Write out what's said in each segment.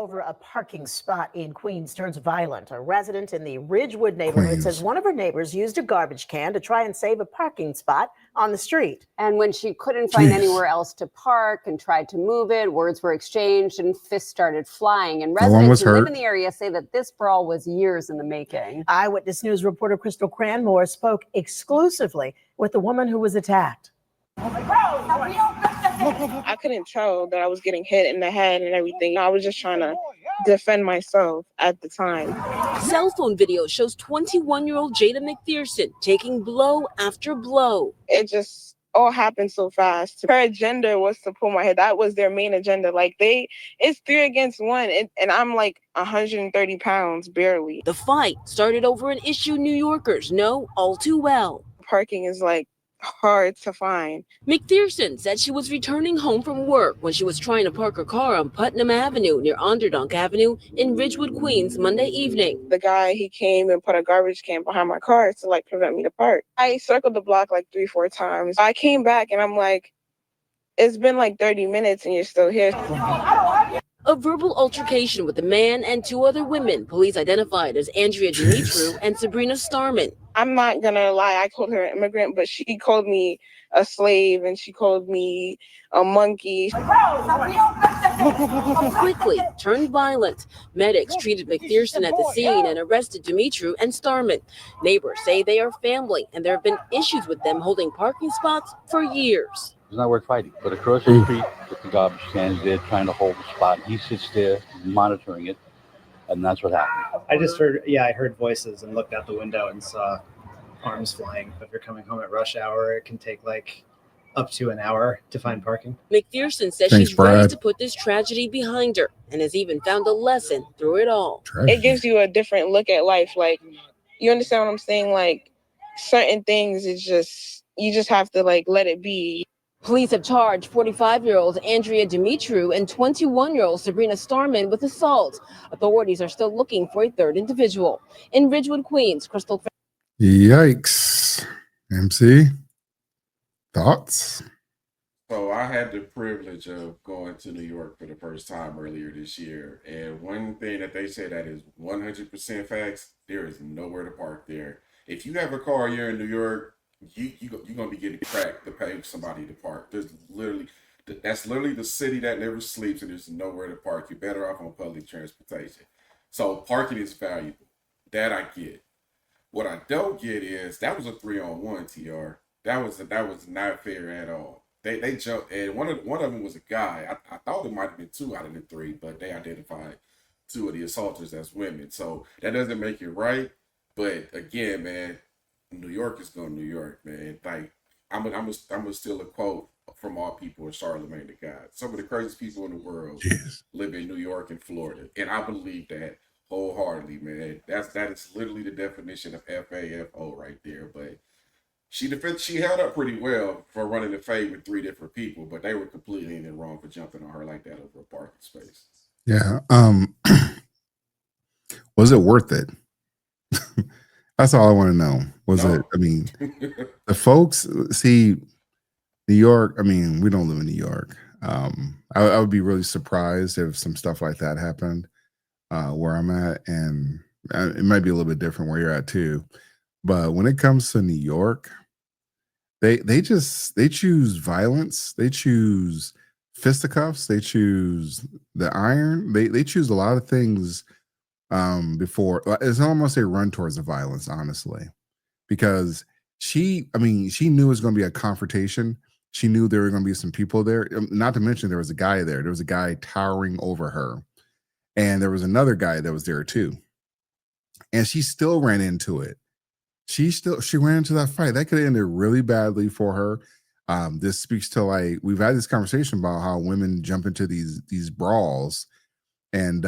over a parking spot in Queens turns violent. A resident in the Ridgewood neighborhood Queens. says one of her neighbors used a garbage can to try and save a parking spot on the street. And when she couldn't find anywhere else to park and tried to move it, words were exchanged and fists started flying. And residents who live in the area say that this brawl was years in the making. Eyewitness News reporter Crystal Cranmore spoke exclusively with the woman who was attacked. I couldn't tell that I was getting hit in the head and everything. I was just trying to defend myself at the time. Cell phone video shows 21-year-old Jada McPherson taking blow after blow. It just all happened so fast. Her agenda was to pull my head. That was their main agenda. Like it's 3 against 1, and I'm like 130 pounds barely. The fight started over an issue New Yorkers know all too well. Parking is like hard to find. McPherson said she was returning home from work when she was trying to park her car on Putnam Avenue near Onderdonk Avenue in Ridgewood, Queens, Monday evening. The guy, he came and put a garbage can behind my car to prevent me to park. I circled the block 3-4 times. I came back and I'm like, it's been 30 minutes and you're still here. A verbal altercation with a man and 2 other women police identified as Andrea Dimitru and Sabrina Starman. I'm not gonna lie, I called her an immigrant, but she called me a slave and she called me a monkey. Quickly turned violent. Medics treated McPherson at the scene and arrested Dimitru and Starman. Neighbors say they are family and there have been issues with them holding parking spots for years. It's not worth fighting. But across the street, with the garbage cans, they're trying to hold the spot. He sits there monitoring it, and that's what happened. I heard voices and looked out the window and saw arms flying. If you're coming home at rush hour, it can take up to an hour to find parking. McPherson says she's ready to put this tragedy behind her and has even found a lesson through it all. It gives you a different look at life. You understand what I'm saying? Certain things, you just have to let it be. Police have charged 45-year-old Andrea Dimitru and 21-year-old Sabrina Starman with assault. Authorities are still looking for a third individual. In Ridgewood, Queens, Crystal. Yikes. MC, thoughts? So I had the privilege of going to New York for the first time earlier this year. And one thing that they say that is 100% facts, there is nowhere to park there. If you have a car here in New York, you're going to be getting cracked to pay somebody to park. That's literally the city that never sleeps, and there's nowhere to park. You're better off on public transportation. So parking is valuable. That I get. What I don't get is that was a 3-on-1, TR. That was not fair at all. They jumped, and one of them was a guy. I thought it might have been 2 out of the 3, but they identified 2 of the assaulters as women. So that doesn't make it right. But again, man, New York is going to New York, man. I'm gonna steal a quote from all people of Charlemagne the God. Some of the craziest people in the world live in New York and Florida, and I believe that wholeheartedly, man. That is literally the definition of FAFO right there. But she held up pretty well for running the fade with 3 different people, but they were completely in the wrong for jumping on her like that over a parking space. Yeah. Was it worth it? That's all I want to know. Was it? I mean, the folks see New York. I mean, we don't live in New York. I would be really surprised if some stuff like that happened where I'm at, and it might be a little bit different where you're at too. But when it comes to New York, they choose violence. They choose fisticuffs. They choose the iron. They choose a lot of things. Before it's almost a run towards the violence, honestly, because she knew it was going to be a confrontation. She knew there were going to be some people there. Not to mention there was a guy there. There was a guy towering over her, and there was another guy that was there too. And she still ran into it. She ran into that fight. That could have ended really badly for her. This speaks to we've had this conversation about how women jump into these brawls. And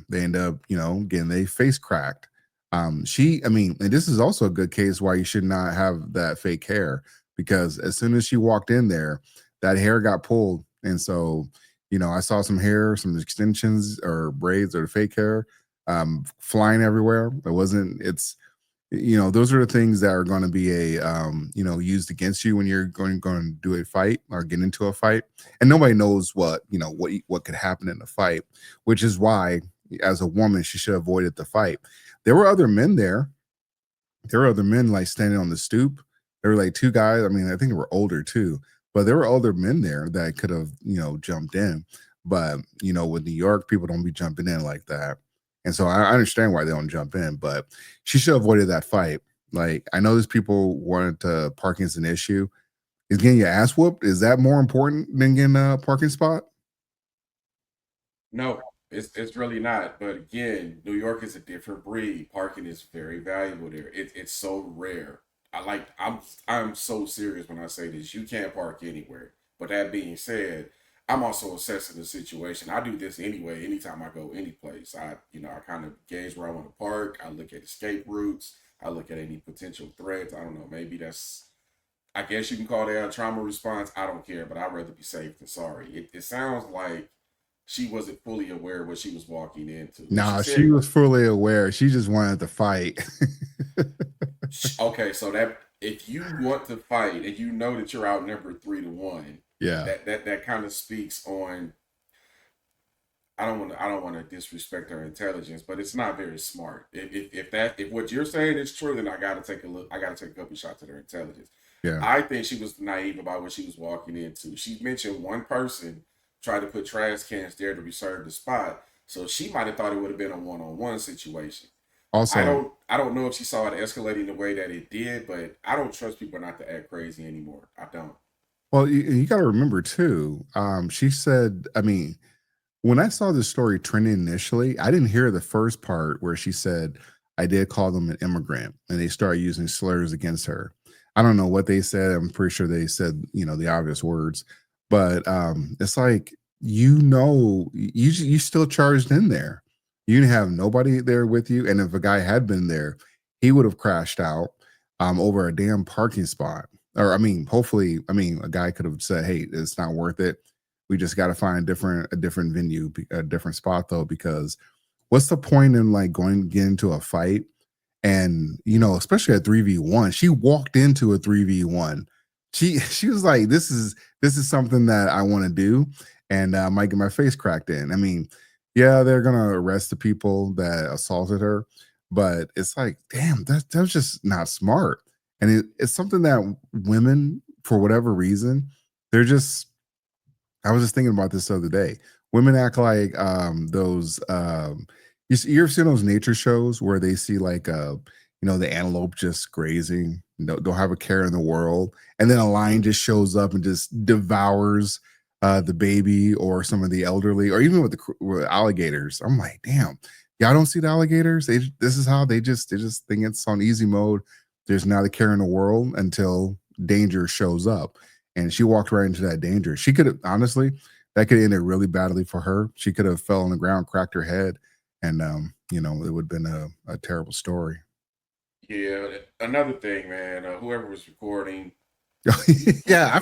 they end up, getting their face cracked. And this is also a good case why you should not have that fake hair, because as soon as she walked in there, that hair got pulled. And so, I saw some hair, some extensions or braids or fake hair flying everywhere. those are the things that are going to be used against you when you're going to do a fight or get into a fight. And nobody knows what could happen in a fight, which is why, as a woman, she should have avoided the fight. There were other men there. There were other men like standing on the stoop. There were like two guys. I mean, I think they were older too, but there were older men there that could have, jumped in. But, with New York, people don't be jumping in like that. And so I understand why they don't jump in, but she should have avoided that fight. Like, I know there's people wanted to parking as an issue. Is getting your ass whooped, is that more important than getting a parking spot? No, it's really not. But again, New York is a different breed. Parking is very valuable there. It's so rare. I'm so serious when I say this. You can't park anywhere. But that being said, I'm also assessing the situation. I do this anyway. Anytime I go any place, I kind of gauge where I want to park. I look at escape routes. I look at any potential threats. I don't know. Maybe I guess you can call that a trauma response. I don't care, but I'd rather be safe than sorry. It sounds like she wasn't fully aware of what she was walking into. Nah, she was fully aware. She just wanted to fight. Okay, so that if you want to fight and you know that you're outnumbered 3-1, yeah, that kind of speaks on. I don't want to disrespect her intelligence, but it's not very smart. If what you're saying is true, then I got to take a look. I got to take a couple shots at her intelligence. yeah. I think she was naive about what she was walking into. She mentioned one person tried to put trash cans there to reserve the spot, so she might have thought it would have been a one-on-one situation. Also, I don't know if she saw it escalating the way that it did, but I don't trust people not to act crazy anymore. I don't. well, you got to remember too. She said, I mean, when I saw this story trending initially, I didn't hear the first part where she said, I did call them an immigrant, and they started using slurs against her. I don't know what they said. I'm pretty sure they said, the obvious words, but it's like, you still charged in there. You didn't have nobody there with you. And if a guy had been there, he would have crashed out over a damn parking spot. Or, I mean, hopefully, a guy could have said, hey, it's not worth it. We just got to find a different venue, a different spot though, because what's the point in like get into a fight? And, especially at 3v1, she walked into a 3v1. She was like, this is something that I want to do. And I might get my face cracked in. I mean, yeah, they're going to arrest the people that assaulted her, but it's like, damn, that was just not smart. And it's something that women, for whatever reason, they're just, I was just thinking about this the other day. Women act like those, you ever seen those nature shows where they see like, the antelope just grazing, don't have a care in the world. And then a lion just shows up and just devours the baby or some of the elderly, or even with alligators. I'm like, damn, y'all don't see the alligators. This is how they just think it's on easy mode. There's not a care in the world until danger shows up. And she walked right into that danger. She could have, honestly, that could have ended really badly for her. She could have fell on the ground, cracked her head, and it would have been a terrible story. Yeah, another thing, man. Whoever was recording. Yeah, I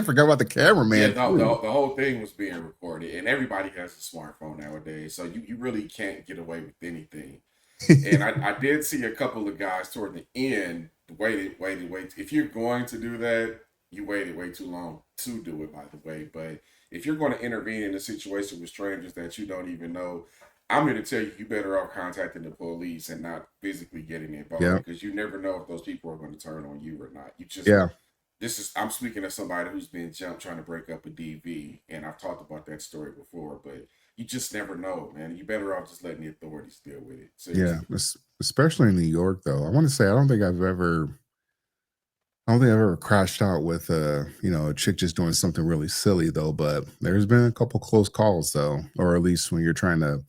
forgot about the cameraman. Yeah, the whole thing was being recorded, and everybody has a smartphone nowadays, so you really can't get away with anything. And I did see a couple of guys toward the end waited. If you're going to do that, you waited way too long to do it, by the way. But if you're going to intervene in a situation with strangers that you don't even know, I'm here to tell you, you better off contacting the police and not physically getting involved, because you never know if those people are going to turn on you or not. I'm speaking of somebody who's been jumped trying to break up a DV, and I've talked about that story before, but you just never know, man. You better off just letting the authorities deal with it. Seriously. Yeah, especially in New York, though. I want to say I don't think I've ever crashed out with a chick just doing something really silly though. But there's been a couple close calls though, or at least when you're trying to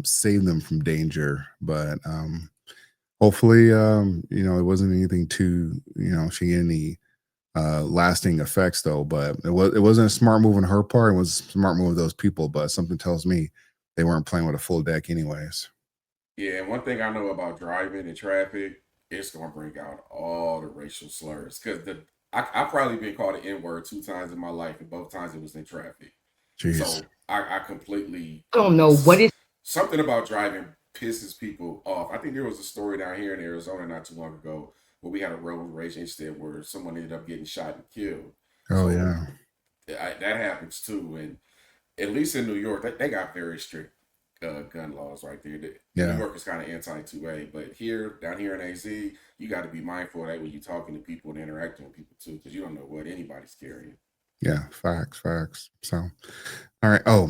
save them from danger. But hopefully, it wasn't anything too, she had any lasting effects though. But it wasn't a smart move on her part. It was a smart move of those people. But something tells me they weren't playing with a full deck anyways. Yeah, and one thing I know about driving in traffic, it's gonna bring out all the racial slurs. Because I've probably been called an N-word 2 times in my life, and both times it was in traffic. Jeez. So I completely I don't know what is something about driving pisses people off. I think there was a story down here in Arizona not too long ago where we had a road rage incident where someone ended up getting shot and killed. Oh So yeah. that happens too. And at least in New York, they got very strict gun laws right there. Yeah. New York is kind of anti-2A, but down here in AZ, you got to be mindful of that when you're talking to people and interacting with people too, because you don't know what anybody's carrying. Yeah, facts. So, all right. Oh,